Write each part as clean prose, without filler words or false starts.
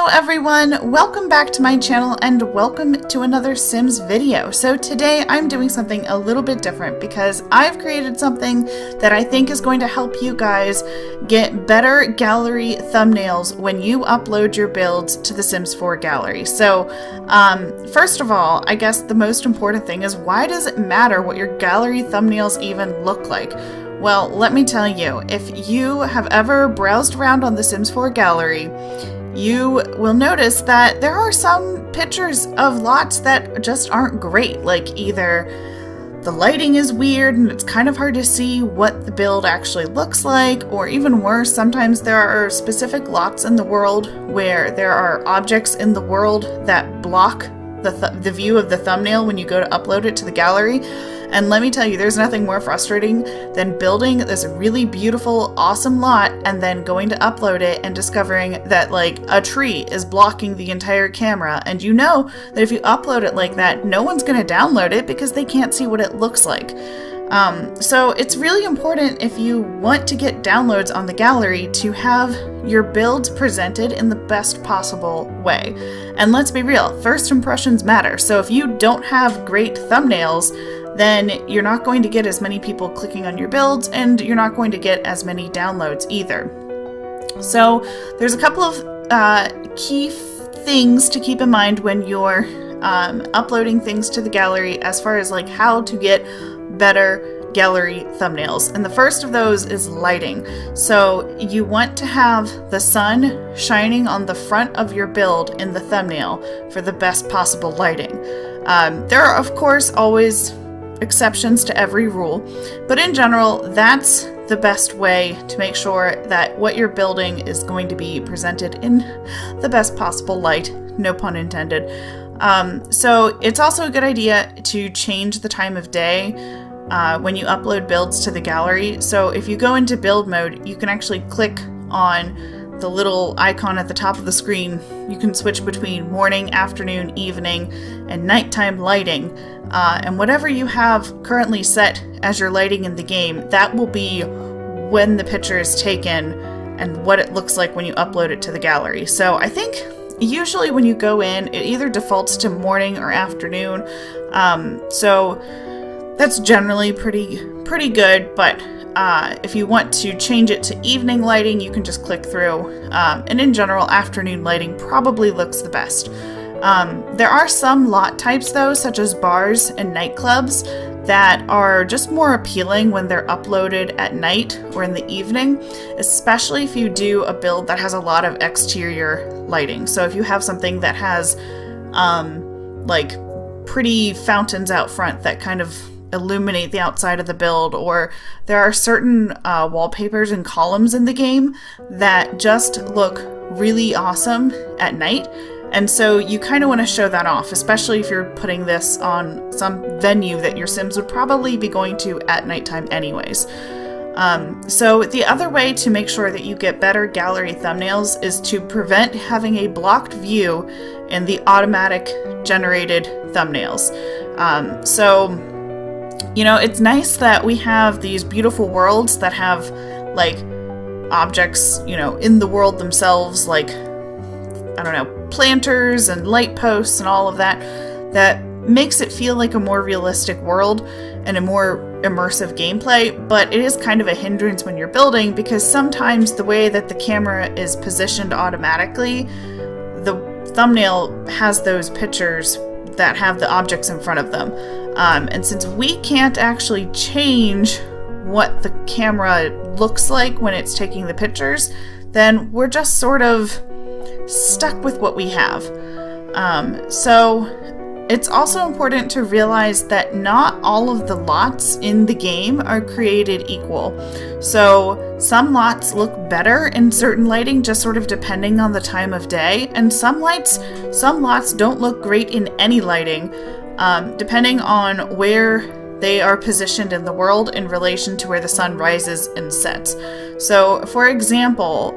Hello everyone, welcome back to my channel and welcome to another Sims video. So today I'm doing something a little bit different because I've created something that I think is going to help you guys get better gallery thumbnails when you upload your builds to the Sims 4 gallery. So first of all, I guess the most important thing is, why does it matter what your gallery thumbnails even look like? Well, let me tell you, if you have ever browsed around on the Sims 4 gallery, you will notice that there are some pictures of lots that just aren't great. Like, either the lighting is weird and it's kind of hard to see what the build actually looks like, or even worse, sometimes there are specific lots in the world where there are objects in the world that block the view of the thumbnail when you go to upload it to the gallery. And let me tell you, there's nothing more frustrating than building this really beautiful, awesome lot and then going to upload it and discovering that, like, a tree is blocking the entire camera. And you know that if you upload it like that, no one's going to download it because they can't see what it looks like. So it's really important, if you want to get downloads on the gallery, to have your builds presented in the best possible way. And let's be real, first impressions matter. So if you don't have great thumbnails, then you're not going to get as many people clicking on your builds, and you're not going to get as many downloads either. So there's a couple of key things to keep in mind when you're uploading things to the gallery, as far as like how to get better gallery thumbnails. And the first of those is lighting. So you want to have the sun shining on the front of your build in the thumbnail for the best possible lighting. There are, of course, always exceptions to every rule, but in general, that's the best way to make sure that what you're building is going to be presented in the best possible light, no pun intended. So it's also a good idea to change the time of day when you upload builds to the gallery. So if you go into build mode, you can actually click on the little icon at the top of the screen. You can switch between morning, afternoon, evening, and nighttime lighting. And whatever you have currently set as your lighting in the game, that will be when the picture is taken and what it looks like when you upload it to the gallery. So I think usually when you go in, it either defaults to morning or afternoon. So that's generally pretty good, but if you want to change it to evening lighting, you can just click through. And in general, afternoon lighting probably looks the best. There are some lot types, though, such as bars and nightclubs, that are just more appealing when they're uploaded at night or in the evening, especially if you do a build that has a lot of exterior lighting. So if you have something that has like pretty fountains out front that kind of illuminate the outside of the build, or there are certain wallpapers and columns in the game that just look really awesome at night. And so you kind of want to show that off, especially if you're putting this on some venue that your Sims would probably be going to at nighttime anyways. So the other way to make sure that you get better gallery thumbnails is to prevent having a blocked view in the automatic generated thumbnails. So, you know, it's nice that we have these beautiful worlds that have, like, objects, you know, in the world themselves, like, I don't know, planters and light posts and all of that, that makes it feel like a more realistic world and a more immersive gameplay. But it is kind of a hindrance when you're building, because sometimes the way that the camera is positioned automatically, the thumbnail has those pictures that have the objects in front of them. And since we can't actually change what the camera looks like when it's taking the pictures, then we're just sort of stuck with what we have. So it's also important to realize that not all of the lots in the game are created equal. So some lots look better in certain lighting, just sort of depending on the time of day, and some lots don't look great in any lighting, depending on where they are positioned in the world in relation to where the sun rises and sets. So for example,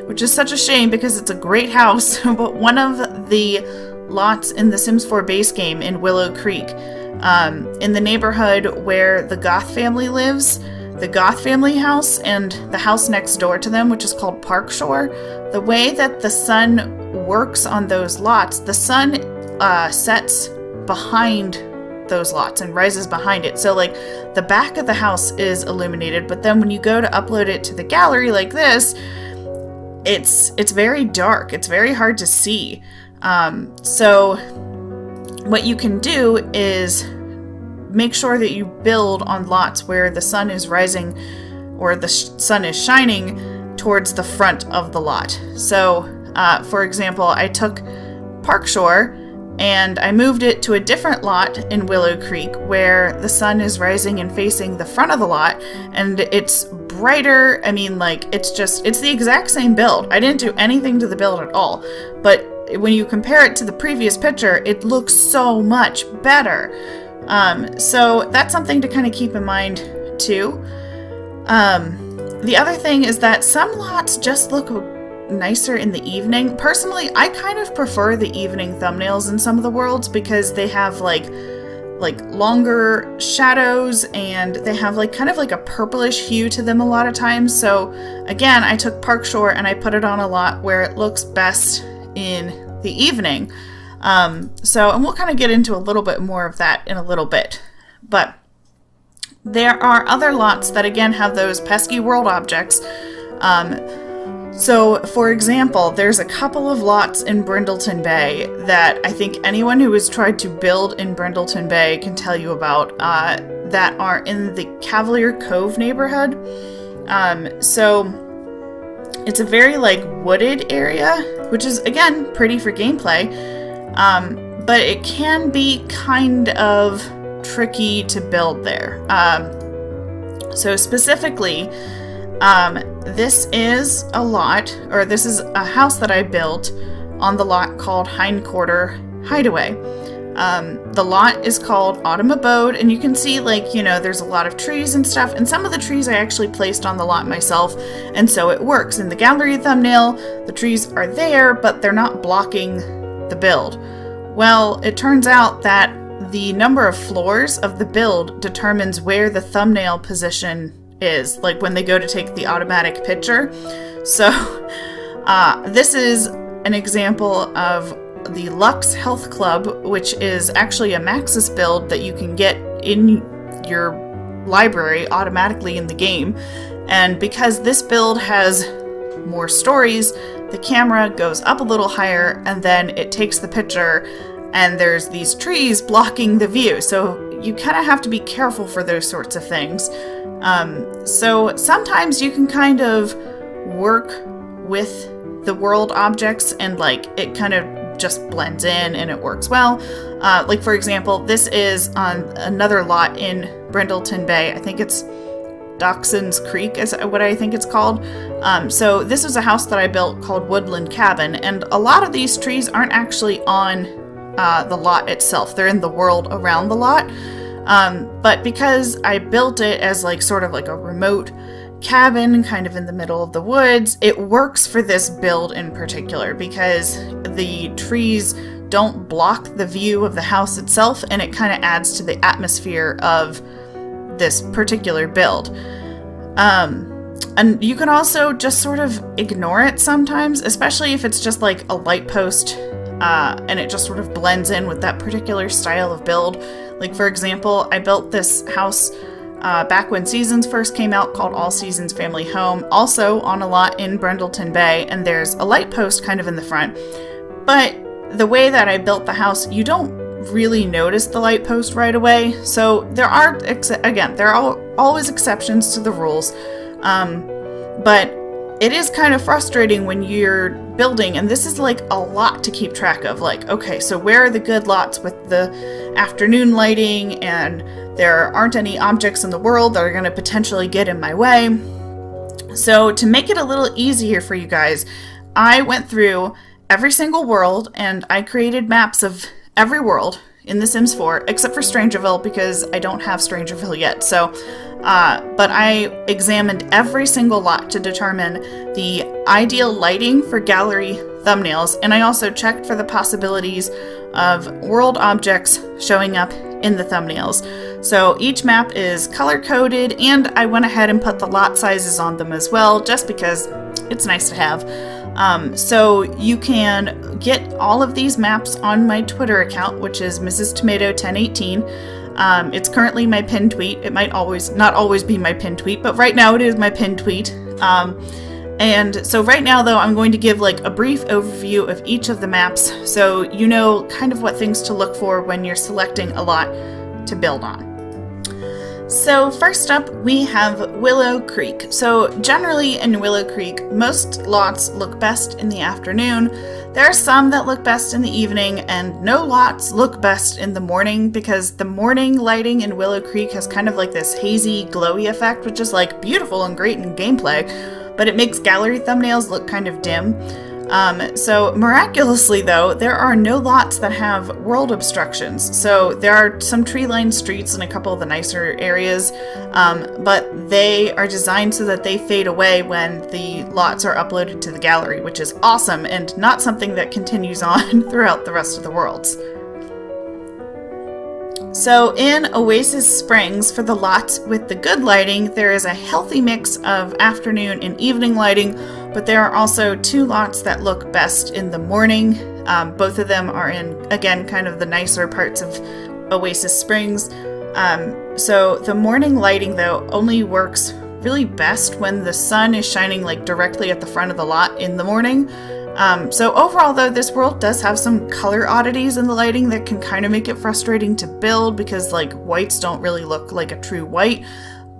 which is such a shame because it's a great house, but one of the lots in the Sims 4 base game in Willow Creek, in the neighborhood where the Goth family lives, the Goth family house and the house next door to them, which is called Park Shore, the way that the sun works on those lots, the sun sets behind those lots and rises behind it. So like the back of the house is illuminated, but then when you go to upload it to the gallery like this, it's very dark. It's very hard to see. So what you can do is make sure that you build on lots where the sun is rising or the sun is shining towards the front of the lot. So for example, I took Park Shore and I moved it to a different lot in Willow Creek where the sun is rising and facing the front of the lot, and it's brighter. I mean, like, it's the exact same build. I didn't do anything to the build at all, but when you compare it to the previous picture, it looks so much better. So that's something to kind of keep in mind too. The other thing is that some lots just look nicer in the evening. Personally, I kind of prefer the evening thumbnails in some of the worlds because they have like longer shadows and they have like kind of like a purplish hue to them a lot of times. So again, I took Park Shore and I put it on a lot where it looks best in the evening. And we'll kind of get into a little bit more of that in a little bit. But there are other lots that again have those pesky world objects. So, for example, there's a couple of lots in Brindleton Bay that I think anyone who has tried to build in Brindleton Bay can tell you about, that are in the Cavalier Cove neighborhood. So it's a very like wooded area, which is again pretty for gameplay, but it can be kind of tricky to build there. So specifically, this is a lot, or this is a house that I built on the lot called Hindquarter Hideaway. The lot is called Autumn Abode, and you can see, like, you know, there's a lot of trees and stuff, and some of the trees I actually placed on the lot myself, and so it works. In the gallery thumbnail, the trees are there, but they're not blocking the build. Well, it turns out that the number of floors of the build determines where the thumbnail position is, like when they go to take the automatic picture. So this is an example of the Lux Health Club, which is actually a Maxis build that you can get in your library automatically in the game. And because this build has more stories, the camera goes up a little higher and then it takes the picture, and there's these trees blocking the view. So you kind of have to be careful for those sorts of things. So sometimes you can kind of work with the world objects and like it kind of just blends in and it works well. Like for example, this is on another lot in Brindleton Bay. I think it's Dachshunds Creek is what I think it's called. So this is a house that I built called Woodland Cabin, and a lot of these trees aren't actually on the lot itself. They're in the world around the lot. But because I built it as like sort of like a remote cabin kind of in the middle of the woods, it works for this build in particular because the trees don't block the view of the house itself, and it kind of adds to the atmosphere of this particular build. And you can also just sort of ignore it sometimes, especially if it's just like a light post and it just sort of blends in with that particular style of build. Like for example, I built this house back when Seasons first came out called All Seasons Family Home, also on a lot in Brindleton Bay, and there's a light post kind of in the front. But the way that I built the house, you don't really notice the light post right away. So there are, again, there are always exceptions to the rules. But it is kind of frustrating when you're building, and this is like a lot to keep track of. Like, okay, so where are the good lots with the afternoon lighting, and there aren't any objects in the world that are going to potentially get in my way. So to make it a little easier for you guys, I went through every single world and I created maps of every world in The Sims 4, except for Strangerville because I don't have Strangerville yet. So, but I examined every single lot to determine the ideal lighting for gallery thumbnails, and I also checked for the possibilities of world objects showing up in the thumbnails. So each map is color coded, and I went ahead and put the lot sizes on them as well, just because it's nice to have. So you can get all of these maps on my Twitter account, which is Mrs. Tomato 1018. It's currently my pinned tweet. It might not always be my pinned tweet, but right now it is my pinned tweet. And so right now, though, I'm going to give like a brief overview of each of the maps, so you know kind of what things to look for when you're selecting a lot to build on. So first up, we have Willow Creek. So generally in Willow Creek, most lots look best in the afternoon. There are some that look best in the evening, and no lots look best in the morning, because the morning lighting in Willow Creek has kind of like this hazy, glowy effect, which is like beautiful and great in gameplay, but it makes gallery thumbnails look kind of dim. So miraculously though, there are no lots that have world obstructions. So there are some tree-lined streets in a couple of the nicer areas, but they are designed so that they fade away when the lots are uploaded to the gallery, which is awesome and not something that continues on throughout the rest of the worlds. So in Oasis Springs, for the lots with the good lighting, there is a healthy mix of afternoon and evening lighting, but there are also 2 lots that look best in the morning. Both of them are in, again, kind of the nicer parts of Oasis Springs. So the morning lighting, though, only works really best when the sun is shining like directly at the front of the lot in the morning. So overall, though, this world does have some color oddities in the lighting that can kind of make it frustrating to build, because like whites don't really look like a true white,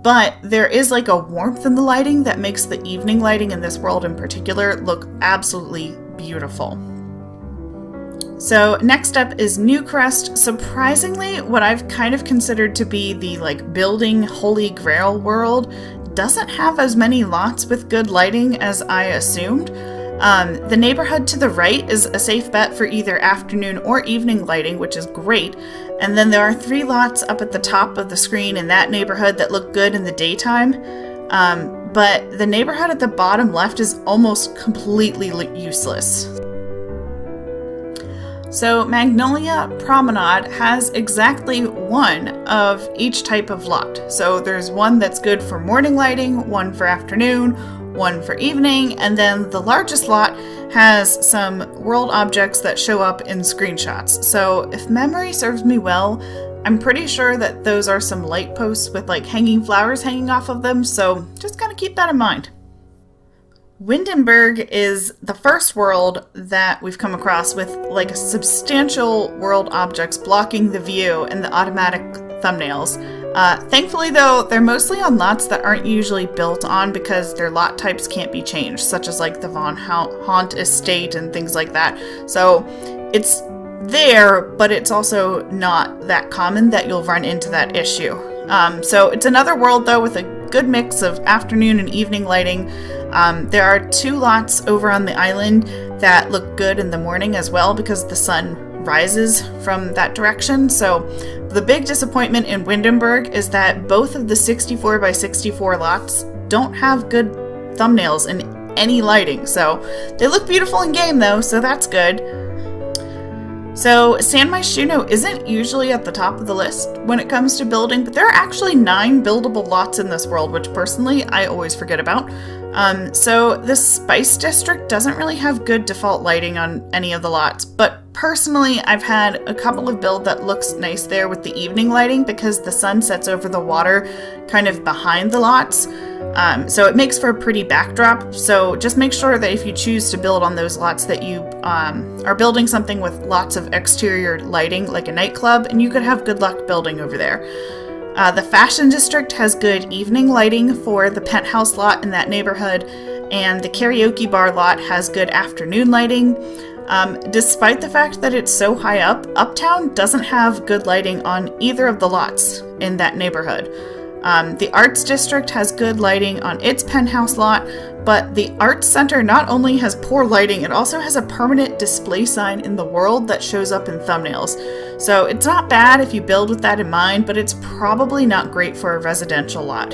but there is like a warmth in the lighting that makes the evening lighting in this world in particular look absolutely beautiful. So next up is Newcrest. Surprisingly, what I've kind of considered to be the like building holy grail world doesn't have as many lots with good lighting as I assumed. The neighborhood to the right is a safe bet for either afternoon or evening lighting, which is great. And then there are 3 lots up at the top of the screen in that neighborhood that look good in the daytime. But the neighborhood at the bottom left is almost completely useless. So Magnolia Promenade has exactly 1 of each type of lot. So there's 1 that's good for morning lighting, 1 for afternoon, 1 for evening, and then the largest lot has some world objects that show up in screenshots. So if memory serves me well, I'm pretty sure that those are some light posts with like hanging flowers hanging off of them, so just gotta keep that in mind. Windenburg is the first world that we've come across with like substantial world objects blocking the view and the automatic thumbnails. Thankfully though, they're mostly on lots that aren't usually built on because their lot types can't be changed, such as like the Von Haunt estate and things like that. So it's there, but it's also not that common that you'll run into that issue. So it's another world though with a good mix of afternoon and evening lighting. There are 2 lots over on the island that look good in the morning as well because the sun rises from that direction. So the big disappointment in Windenburg is that both of the 64 by 64 lots don't have good thumbnails in any lighting. So they look beautiful in game though, so that's good. So San Myshuno isn't usually at the top of the list when it comes to building, but there are actually 9 buildable lots in this world, which personally I always forget about. So the Spice District doesn't really have good default lighting on any of the lots, but personally I've had a couple of builds that looks nice there with the evening lighting because the sun sets over the water kind of behind the lots. So it makes for a pretty backdrop. So just make sure that if you choose to build on those lots that you are building something with lots of exterior lighting like a nightclub, and you could have good luck building over there. The Fashion District has good evening lighting for the penthouse lot in that neighborhood, and the karaoke bar lot has good afternoon lighting. Despite the fact that it's so high up, Uptown doesn't have good lighting on either of the lots in that neighborhood. The Arts District has good lighting on its penthouse lot, but the Arts Center not only has poor lighting, it also has a permanent display sign in the world that shows up in thumbnails. So it's not bad if you build with that in mind, but it's probably not great for a residential lot.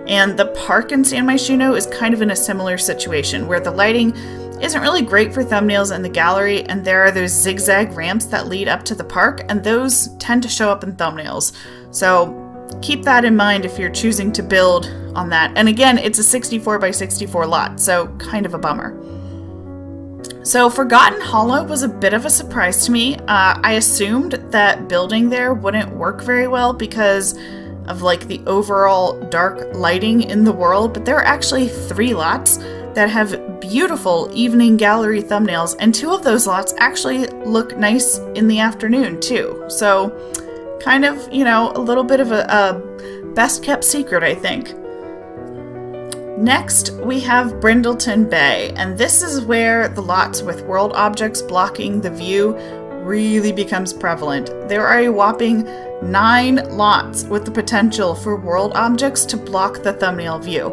And the park in San Myshuno is kind of in a similar situation, where the lighting isn't really great for thumbnails in the gallery, and there are those zigzag ramps that lead up to the park, and those tend to show up in thumbnails. So keep that in mind if you're choosing to build on that. And again, it's a 64 by 64 lot, so kind of a bummer. So Forgotten Hollow was a bit of a surprise to me. I assumed that building there wouldn't work very well because of like the overall dark lighting in the world, but there are actually 3 lots that have beautiful evening gallery thumbnails, and 2 of those lots actually look nice in the afternoon too. So kind of, you know, a little bit of a best kept secret, I think. Next, we have Brindleton Bay, and this is where the lots with world objects blocking the view really becomes prevalent. There are a whopping 9 lots with the potential for world objects to block the thumbnail view.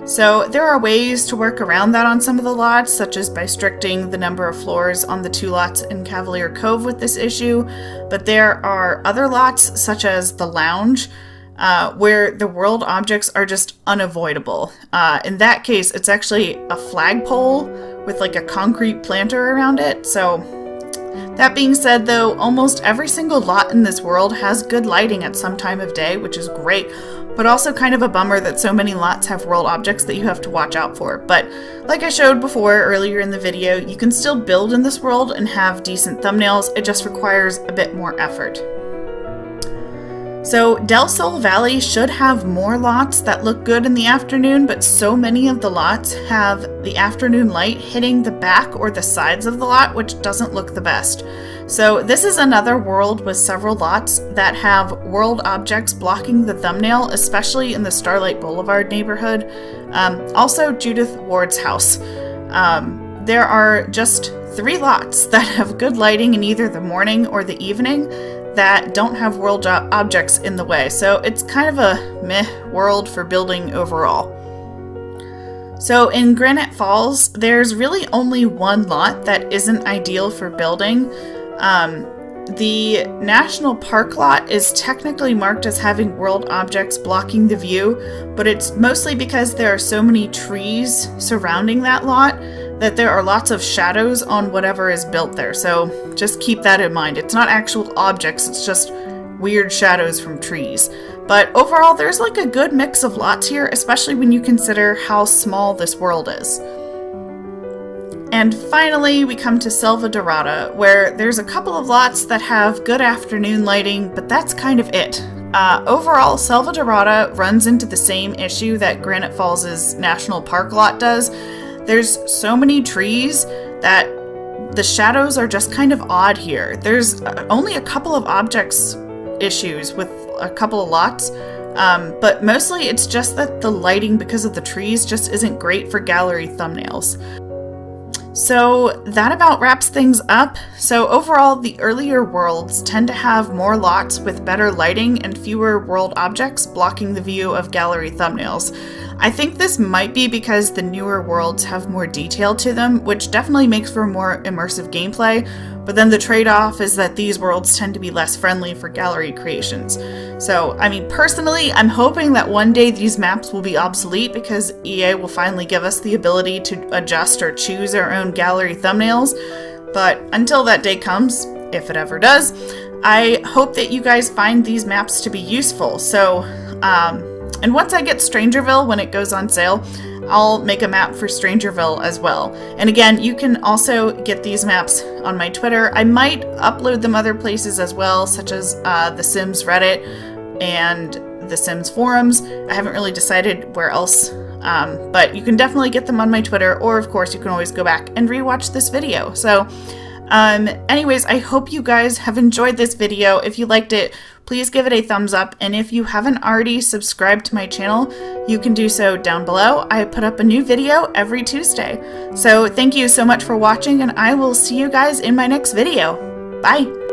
So there are ways to work around that on some of the lots, such as by restricting the number of floors on the 2 lots in Cavalier Cove with this issue, but there are other lots, such as the Lounge, where the world objects are just unavoidable. In that case, it's actually a flagpole with like a concrete planter around it. So that being said, though, almost every single lot in this world has good lighting at some time of day, which is great, but also kind of a bummer that so many lots have world objects that you have to watch out for. But like I showed before earlier in the video, you can still build in this world and have decent thumbnails. It just requires a bit more effort. So Del Sol Valley should have more lots that look good in the afternoon, but so many of the lots have the afternoon light hitting the back or the sides of the lot, which doesn't look the best. So this is another world with several lots that have world objects blocking the thumbnail, especially in the Starlight Boulevard neighborhood. Also Judith Ward's house. There are just 3 lots that have good lighting in either the morning or the evening that don't have world objects in the way. So it's kind of a meh world for building overall. So in Granite Falls, there's really only 1 lot that isn't ideal for building. The National Park lot is technically marked as having world objects blocking the view, but it's mostly because there are so many trees surrounding that lot that there are lots of shadows on whatever is built there. So just keep that in mind. It's not actual objects, it's just weird shadows from trees. But overall, there's like a good mix of lots here, especially when you consider how small this world is. And finally, we come to Selva Dorada, where there's a couple of lots that have good afternoon lighting, but that's kind of it. Overall, Selva Dorada runs into the same issue that Granite Falls' National Park lot does. There's so many trees that the shadows are just kind of odd here. There's only a couple of objects issues with a couple of lots, but mostly it's just that the lighting because of the trees just isn't great for gallery thumbnails. So that about wraps things up. So overall, the earlier worlds tend to have more lots with better lighting and fewer world objects blocking the view of gallery thumbnails. I think this might be because the newer worlds have more detail to them, which definitely makes for more immersive gameplay, but then the trade-off is that these worlds tend to be less friendly for gallery creations. So, I mean, personally, I'm hoping that one day these maps will be obsolete because EA will finally give us the ability to adjust or choose our own gallery thumbnails, but until that day comes, if it ever does, I hope that you guys find these maps to be useful. So, and once I get Strangerville, when it goes on sale, I'll make a map for Strangerville as well. And again, you can also get these maps on my Twitter. I might upload them other places as well, such as the Sims Reddit and the Sims forums. I haven't really decided where else, but you can definitely get them on my Twitter, or of course you can always go back and rewatch this video. So anyways, I hope you guys have enjoyed this video. If you liked it, please give it a thumbs up, and if you haven't already subscribed to my channel, you can do so down below. I put up a new video every Tuesday. So thank you so much for watching, and I will see you guys in my next video. Bye!